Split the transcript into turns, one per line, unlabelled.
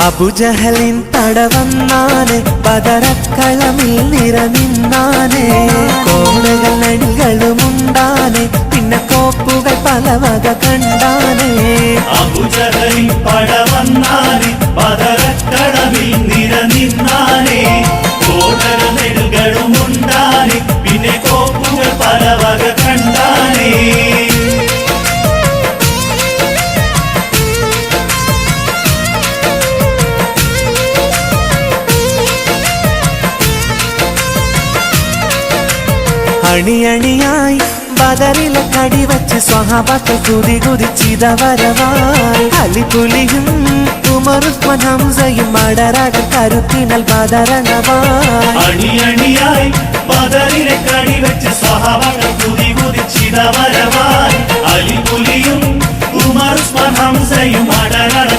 അബുജഹലിൻ തടവന്നാനെ ബദറക്കളമിൽ നിറനിന്നാനെ കോണുകൾ നടികളുമുണ്ടാനെ പിന്നെ കോപ്പുകൾ പലവക കണ്ടാനെ
അബുജഹലിൻ പടവന്നാനെ ബദറക്കളമിൽ നിറനിന്നാനെ കോണുകൾ നടികളുമുണ്ടാനെ പിന്നെ കോപ്പുകൾ പലവക കണ്ടാനെ
അണിയണിയായി ബദറിലെ കടിവച്ച് സ്വഹാബത്ത് കുതി കുതിച്ചിതവരവായി അലിപുലിയും ഉമറുസ്മാൻ ഹംസയും മടരട കരുത്തിനൽ ബദരണവായി
അണിയണിയായി ബദറിലെ കടിവച്ച് സ്വഹാബത്ത് കുതി കുതിച്ചിതവരവായി അലിപുലിയും ഉമറുസ്മാൻ ഹംസയും മടരട